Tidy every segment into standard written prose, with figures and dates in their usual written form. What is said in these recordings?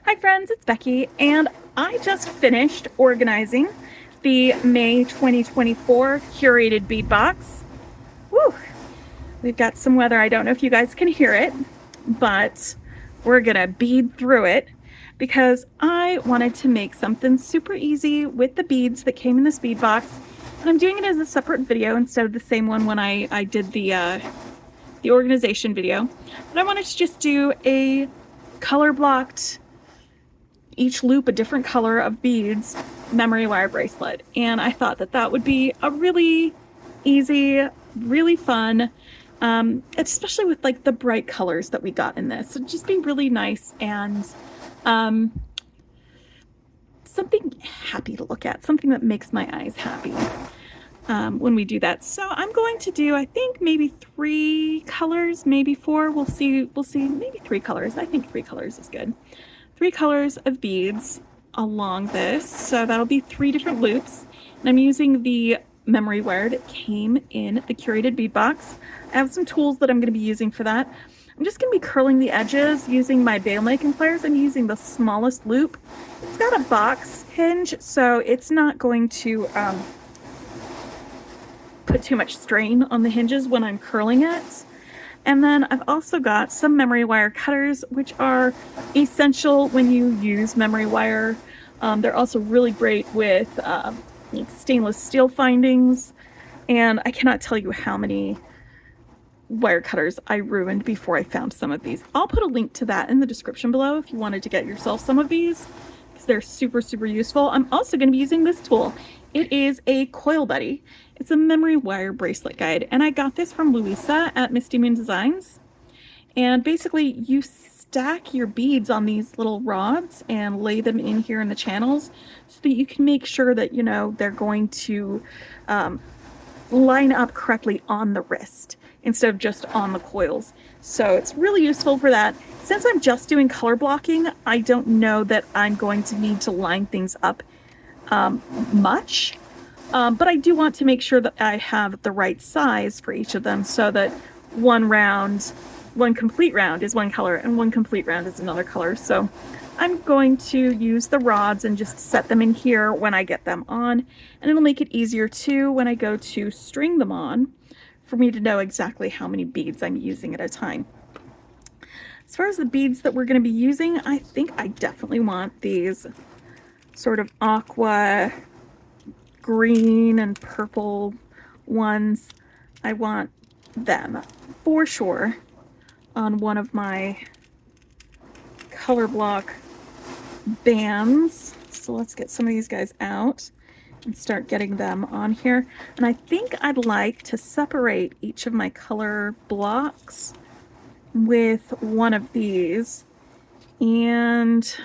Hi friends, it's Becky, and I just finished organizing the May 2024 Curated Bead Box. Woo! We've got some weather. I don't know if you guys can hear it, but we're gonna bead through it because I wanted to make something super easy with the beads that came in this bead box. And I'm doing it as a separate video instead of the same one when I did the organization video. But I wanted to just do a color blocked, each loop a different color of beads memory wire bracelet, and I thought that that would be a really easy, really fun, especially with like the bright colors that we got in this. It'd just be really nice and something happy to look at, something that makes my eyes happy when we do that. So I'm going to do, I think, maybe 3 colors, maybe 4. We'll see, maybe 3 colors. I think 3 colors is good. 3 colors of beads along this, so that'll be 3 different loops, and I'm using the memory wire that came in the Curated Bead Box. I have some tools that I'm going to be using for that. I'm just going to be curling the edges using my bail making pliers. I'm using the smallest loop. It's got a box hinge, so it's not going to put too much strain on the hinges when I'm curling it. And then I've also got some memory wire cutters, which are essential when you use memory wire. They're also really great with like stainless steel findings. And I cannot tell you how many wire cutters I ruined before I found some of these. I'll put a link to that in the description below if you wanted to get yourself some of these, because they're super, super useful. I'm also going to be using this tool. It is a Coil Buddy. It's a memory wire bracelet guide, and I got this from Louisa at Misty Moon Designs. And basically you stack your beads on these little rods and lay them in here in the channels so that you can make sure that, you know, they're going to line up correctly on the wrist instead of just on the coils. So it's really useful for that. Since I'm just doing color blocking, I don't know that I'm going to need to line things up much. But I do want to make sure that I have the right size for each of them so that one complete round is one color and one complete round is another color. So I'm going to use the rods and just set them in here when I get them on, and it'll make it easier too when I go to string them on for me to know exactly how many beads I'm using at a time. As far as the beads that we're going to be using, I think I definitely want these sort of aqua green and purple ones. I want them for sure on one of my color block bands. So let's get some of these guys out and start getting them on here. And I think I'd like to separate each of my color blocks with one of these and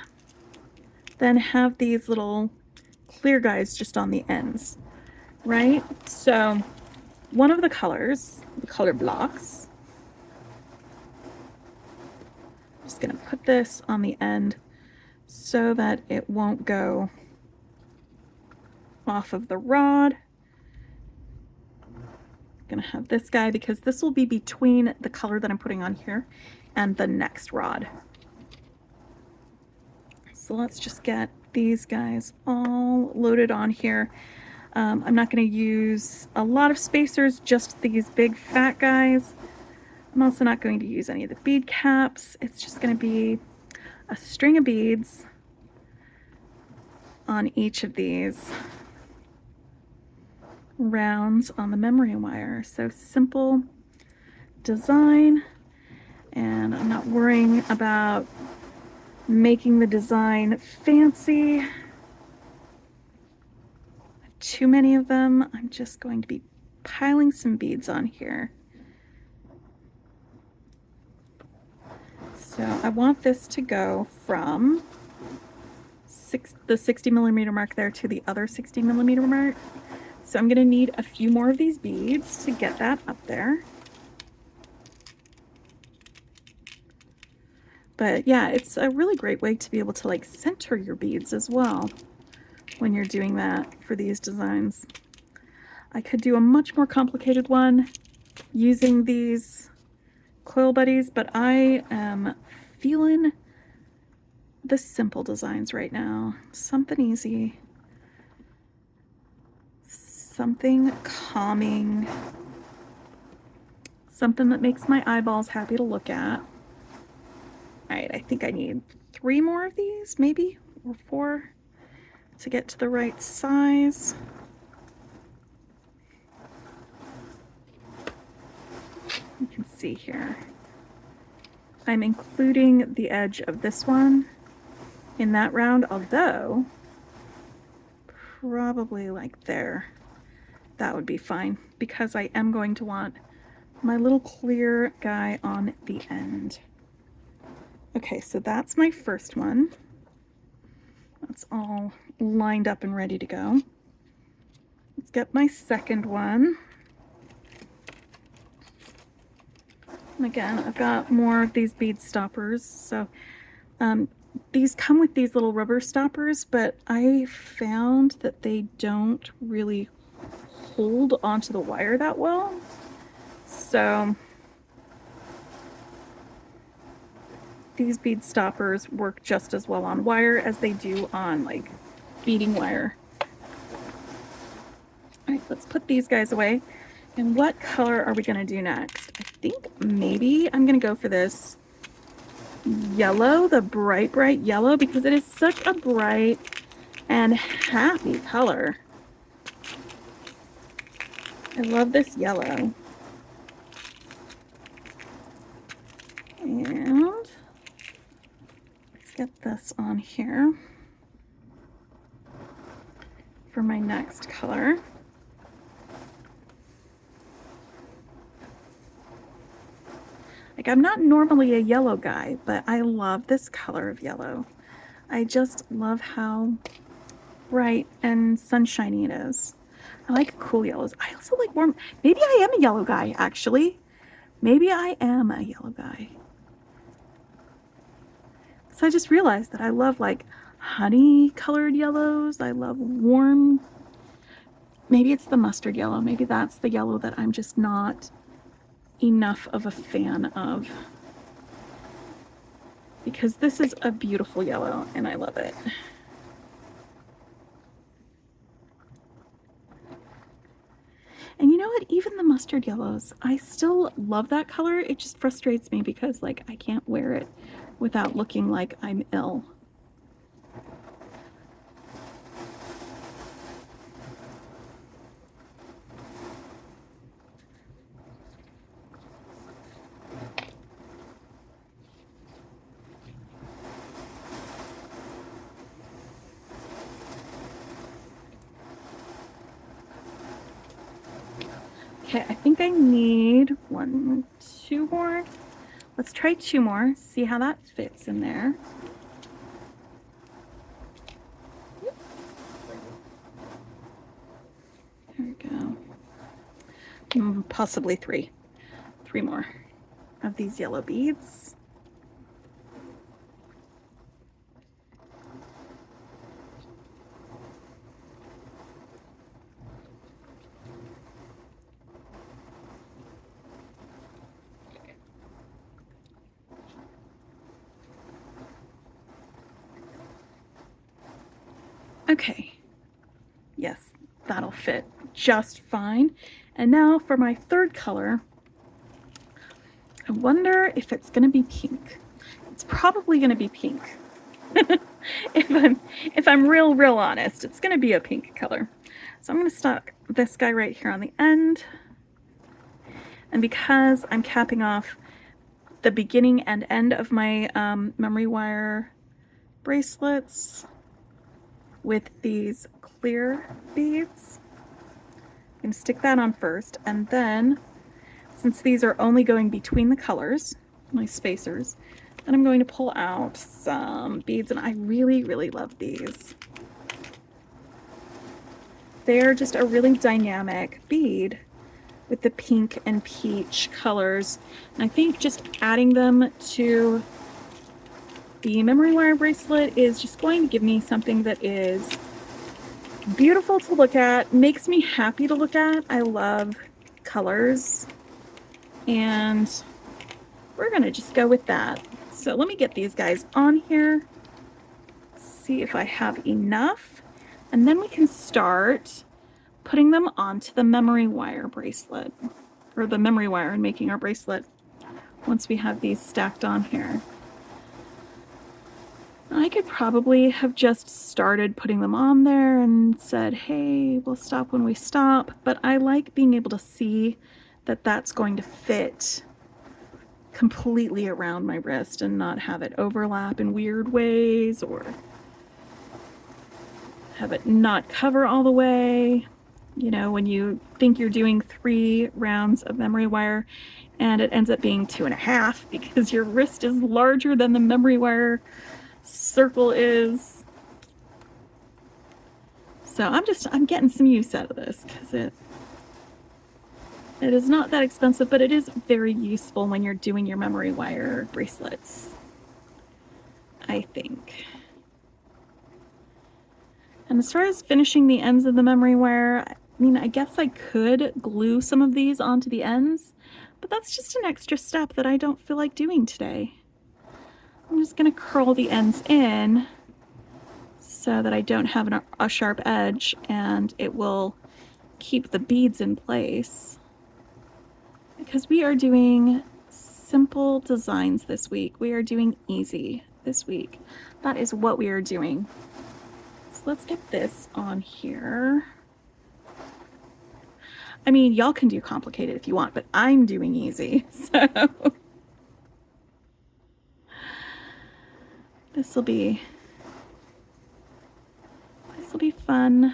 then have these little clear guys just on the ends, right? So one of the colors, the color blocks, I'm just going to put this on the end so that it won't go off of the rod. I'm going to have this guy because this will be between the color that I'm putting on here and the next rod. So let's just get these guys all loaded on here. I'm not going to use a lot of spacers, just these big fat guys. I'm also not going to use any of the bead caps. It's just going to be a string of beads on each of these rounds on the memory wire. So simple design, and I'm not worrying about making the design fancy. Too many of them. I'm just going to be piling some beads on here. So I want this to go from the 60 millimeter mark there to the other 60 millimeter mark. So I'm going to need a few more of these beads to get that up there. But yeah, it's a really great way to be able to like center your beads as well when you're doing that for these designs. I could do a much more complicated one using these Coil Buddies, but I am feeling the simple designs right now. Something easy. Something calming. Something that makes my eyeballs happy to look at. All right, I think I need 3 more of these, maybe, or 4 to get to the right size. You can see here, I'm including the edge of this one in that round, although probably like there, that would be fine, because I am going to want my little clear guy on the end. Okay, so that's my first one. That's all lined up and ready to go. Let's get my second one. And again, I've got more of these bead stoppers. So these come with these little rubber stoppers, but I found that they don't really hold onto the wire that well. So these bead stoppers work just as well on wire as they do on like beading wire. All right, let's put these guys away. And what color are we gonna do next? I think maybe I'm gonna go for this yellow, the bright yellow, because it is such a bright and happy color. I love this yellow. And let's get this on here for my next color. Like, I'm not normally a yellow guy, but I love this color of yellow. I just love how bright and sunshiny it is. I like cool yellows. I also like warm. Maybe I am a yellow guy, actually. Maybe I am a yellow guy. So I just realized that I love like honey colored yellows. I love warm. Maybe it's the mustard yellow. Maybe that's the yellow that I'm just not enough of a fan of, because this is a beautiful yellow and I love it. And you know what, even the mustard yellows, I still love that color. It just frustrates me because like I can't wear it without looking like I'm ill. Okay, I think I need 1, 2 more. Let's try 2 more, see how that fits in there. There we go. Possibly 3 more of these yellow beads. Okay, yes, that'll fit just fine. And now for my third color, I wonder if it's gonna be pink. It's probably gonna be pink. If I'm real honest, it's gonna be a pink color. So I'm gonna stock this guy right here on the end. And because I'm capping off the beginning and end of my memory wire bracelets with these clear beads, I'm going to stick that on first, and then since these are only going between the colors, my spacers, then I'm going to pull out some beads, and I really love these. They're just a really dynamic bead with the pink and peach colors, and I think just adding them to the memory wire bracelet is just going to give me something that is beautiful to look at, makes me happy to look at. I love colors, and we're gonna just go with that. So let me get these guys on here. see if I have enough, and then we can start putting them onto the memory wire bracelet, or the memory wire, and making our bracelet once we have these stacked on here. I could probably have just started putting them on there and said, hey, we'll stop when we stop, but I like being able to see that that's going to fit completely around my wrist and not have it overlap in weird ways or have it not cover all the way. You know, when you think you're doing 3 rounds of memory wire and it ends up being 2.5 because your wrist is larger than the memory wire circle is. So I'm getting some use out of this because it is not that expensive, but it is very useful when you're doing your memory wire bracelets, I think. And as far as finishing the ends of the memory wire, I mean, I guess I could glue some of these onto the ends, but that's just an extra step that I don't feel like doing today. I'm just gonna curl the ends in so that I don't have a sharp edge, and it will keep the beads in place. Because we are doing simple designs this week. We are doing easy this week. That is what we are doing. So let's get this on here. I mean, y'all can do complicated if you want, but I'm doing easy, so this will be fun,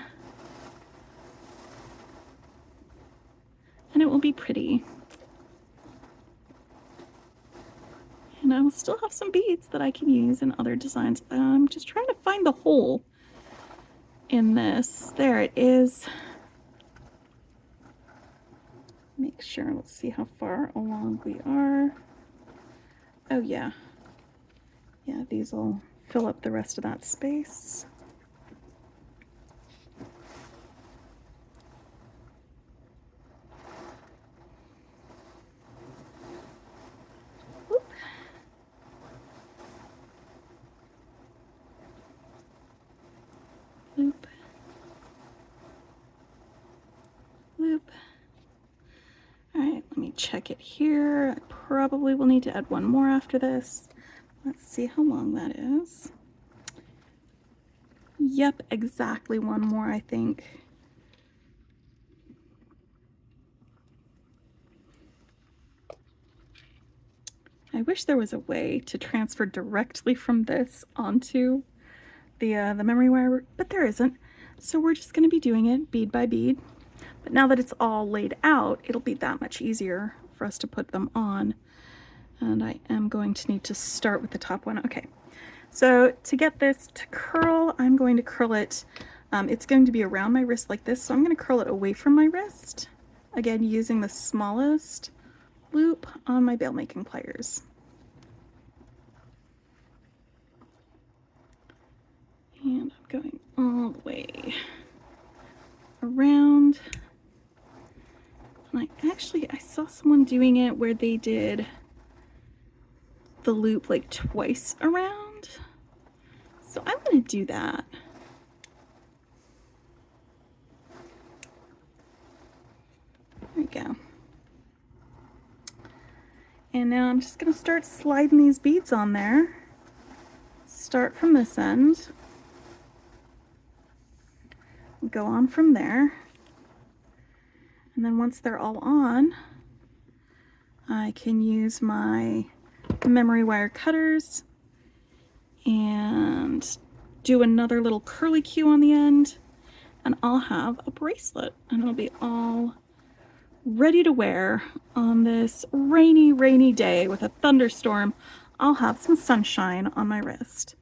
and it will be pretty. And I will still have some beads that I can use in other designs. I'm just trying to find the hole in this. There it is. Make sure, let's see how far along we are. Oh yeah. Yeah, these will fill up the rest of that space. Loop, loop. All right, let me check it here. I probably will need to add one more after this. Let's see how long that is. Yep, exactly one more, I think. I wish there was a way to transfer directly from this onto the memory wire, but there isn't. So we're just going to be doing it bead by bead. But now that it's all laid out, it'll be that much easier for us to put them on. And I am going to need to start with the top one. Okay, so to get this to curl, I'm going to curl it. It's going to be around my wrist like this, so I'm going to curl it away from my wrist. Again, using the smallest loop on my bail making pliers. And I'm going all the way around. And I saw someone doing it where they did the loop like twice around. So I'm going to do that. There we go. And now I'm just going to start sliding these beads on there. Start from this end. Go on from there. And then once they're all on, I can use my memory wire cutters and do another little curly cue on the end, and I'll have a bracelet, and it'll be all ready to wear on this rainy, rainy day with a thunderstorm. I'll have some sunshine on my wrist.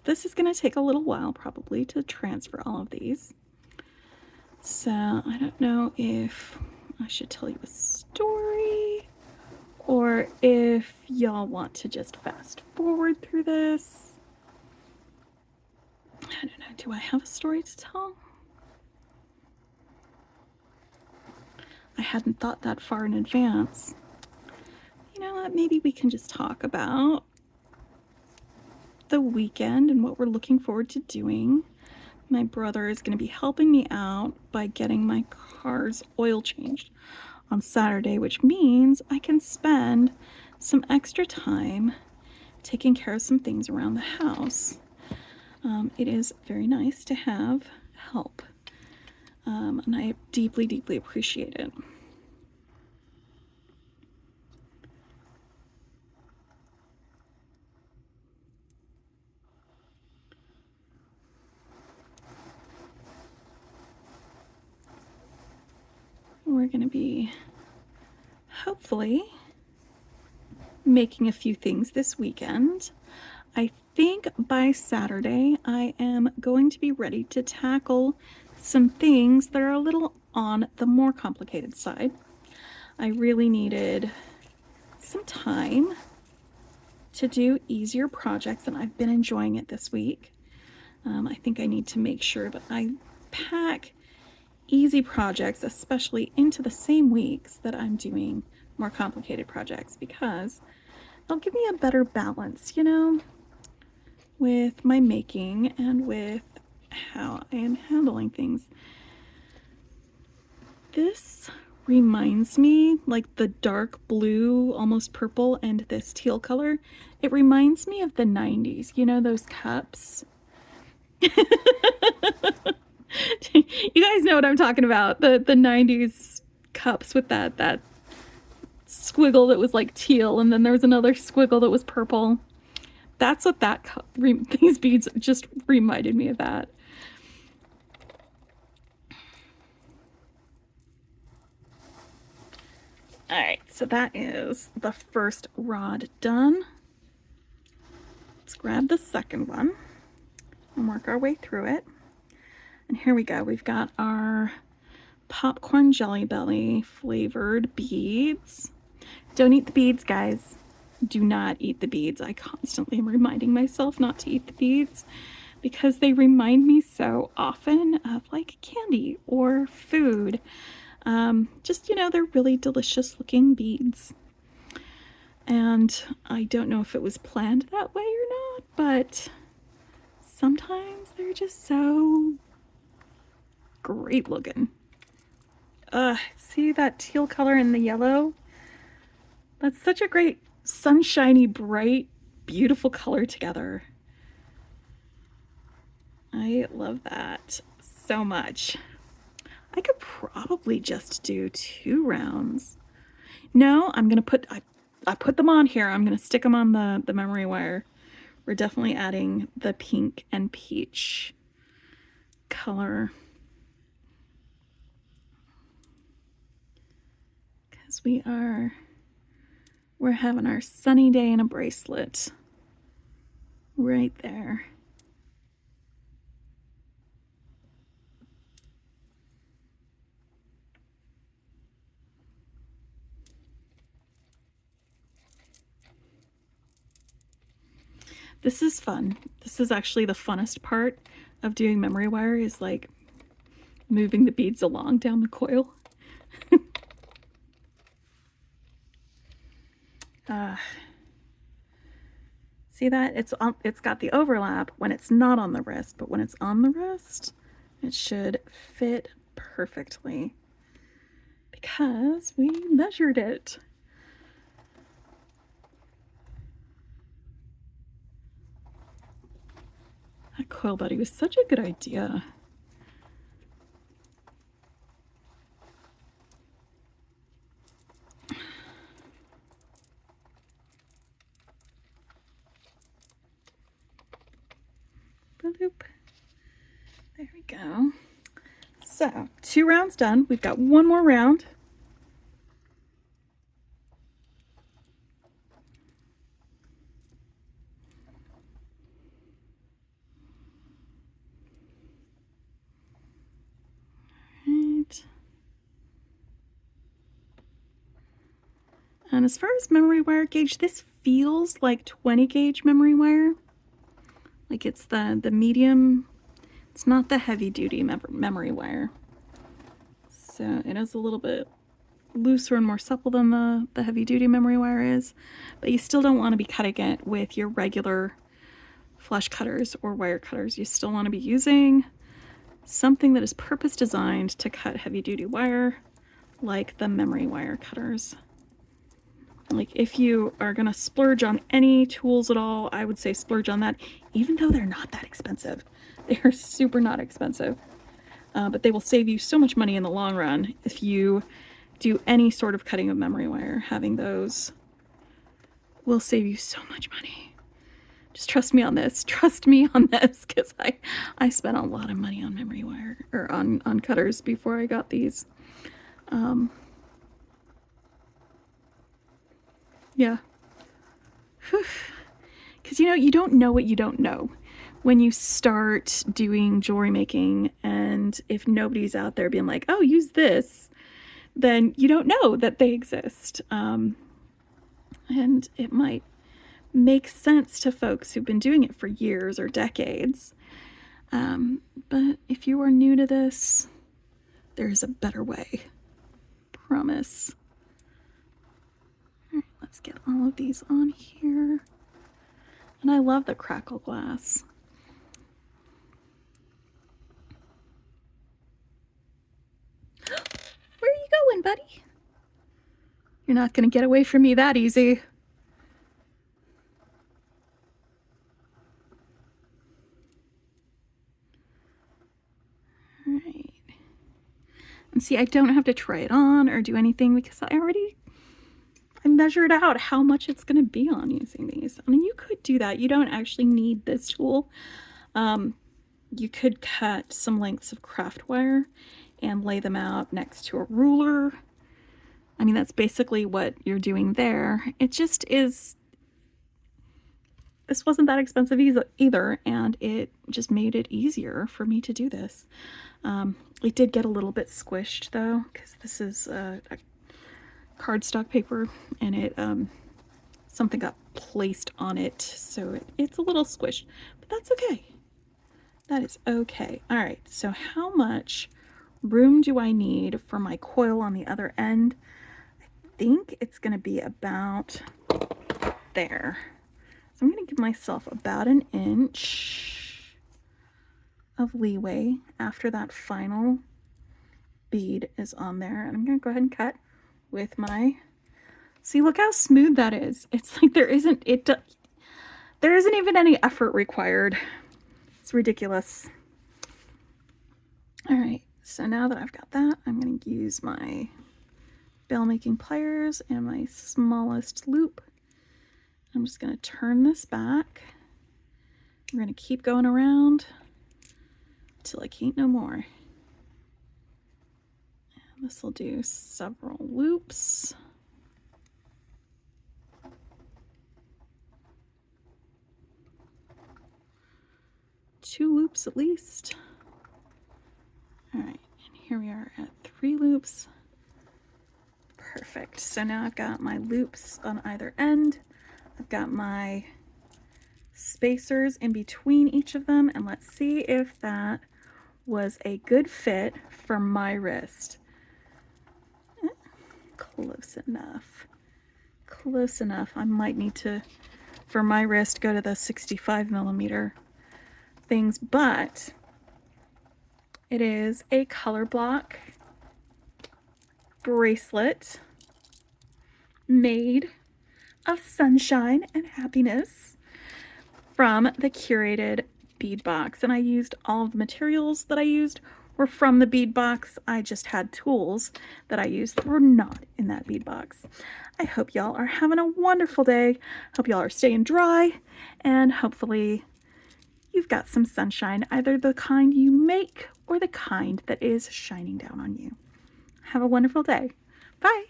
This is going to take a little while probably to transfer all of these. So I don't know if I should tell you a story or if y'all want to just fast forward through this. I don't know. Do I have a story to tell? hadn't thought that far in advance. You know what, maybe we can just talk about the weekend and what we're looking forward to doing. My brother is going to be helping me out by getting my car's oil changed on Saturday, which means I can spend some extra time taking care of some things around the house. It is very nice to have help, and I deeply, deeply appreciate it. We're going to be hopefully making a few things this weekend. I think by Saturday I am going to be ready to tackle some things that are a little on the more complicated side. I really needed some time to do easier projects, and I've been enjoying it this week. I think I need to make sure that I pack easy projects, especially into the same weeks that I'm doing more complicated projects, because it'll give me a better balance, you know, with my making and with how I am handling things. This reminds me, like the dark blue, almost purple, and this teal color, it reminds me of the 90s. You know, those cups? You guys know what I'm talking about. The 90s cups with that squiggle that was like teal, and then there was another squiggle that was purple. That's what these beads just reminded me of that. All right, so that is the first rod done. Let's grab the second one and work our way through it. And here we go. We've got our popcorn jelly belly flavored beads. Don't eat the beads, guys. Do not eat the beads. I constantly am reminding myself not to eat the beads because they remind me so often of like candy or food. Just, you know, they're really delicious looking beads. And I don't know if it was planned that way or not, but sometimes they're just so great looking. See that teal color and the yellow? That's such a great sunshiny, bright, beautiful color together. I love that so much. I could probably just do 2 rounds. No, I'm gonna put, I put them on here. I'm gonna stick them on the memory wire. We're definitely adding the pink and peach color, because we're having our sunny day in a bracelet right there. This is fun. This is actually the funnest part of doing memory wire, is like moving the beads along down the coil. See that? It's got the overlap when it's not on the wrist, but when it's on the wrist, it should fit perfectly because we measured it. That coil buddy was such a good idea. Bloop. There we go. So 2 rounds done. We've got 1 more round. And as far as memory wire gauge, this feels like 20 gauge memory wire. Like it's the medium, it's not the heavy duty memory wire. So it is a little bit looser and more supple than the heavy duty memory wire is, but you still don't want to be cutting it with your regular flush cutters or wire cutters. You still want to be using something that is purpose designed to cut heavy duty wire, like the memory wire cutters. Like, if you are gonna splurge on any tools at all, I would say splurge on that, even though they're not that expensive. They are super not expensive, but they will save you so much money in the long run if you do any sort of cutting of memory wire. Having those will save you so much money. Just trust me on this. Trust me on this, because I spent a lot of money on memory wire, or on cutters before I got these. Yeah. Because, you know, you don't know what you don't know when you start doing jewelry making, and if nobody's out there being like, oh, use this, then you don't know that they exist. And it might make sense to folks who've been doing it for years or decades. But if you are new to this, there's a better way. Promise. All right, let's get all of these on here. And I love the crackle glass. Where are you going, buddy? You're not going to get away from me that easy. All right. And see, I don't have to try it on or do anything because I measured out how much it's going to be on using these. I mean, you could do that. You don't actually need this tool. You could cut some lengths of craft wire and lay them out next to a ruler. I mean, that's basically what you're doing there. It just is, this wasn't that expensive either, and it just made it easier for me to do this. It did get a little bit squished though, because this is a cardstock paper, and it something got placed on it, so it's a little squished, but that's okay. That is okay. All right, so how much room do I need for my coil on the other end? I think it's going to be about there. So I'm going to give myself about an inch of leeway after that final bead is on there, and I'm going to go ahead and cut with my, see, look how smooth that is. It's like there isn't even any effort required. It's ridiculous. All right, so now that I've got that, I'm going to use my bell making pliers and my smallest loop. I'm just going to turn this back. We're going to keep going around till I can't no more. And this will do several loops. Two loops at least. All right, and here we are at 3 loops. Perfect. So now I've got my loops on either end. I've got my spacers in between each of them, and let's see if that was a good fit for my wrist. Close enough. Close enough. I might need to, for my wrist, go to the 65mm things, but it is a color block bracelet made of sunshine and happiness from the Curated Bead Box. And I used all of the materials that I used were from the bead box. I just had tools that I used that were not in that bead box. I hope y'all are having a wonderful day. Hope y'all are staying dry, and hopefully you've got some sunshine, either the kind you make or the kind that is shining down on you. Have a wonderful day. Bye.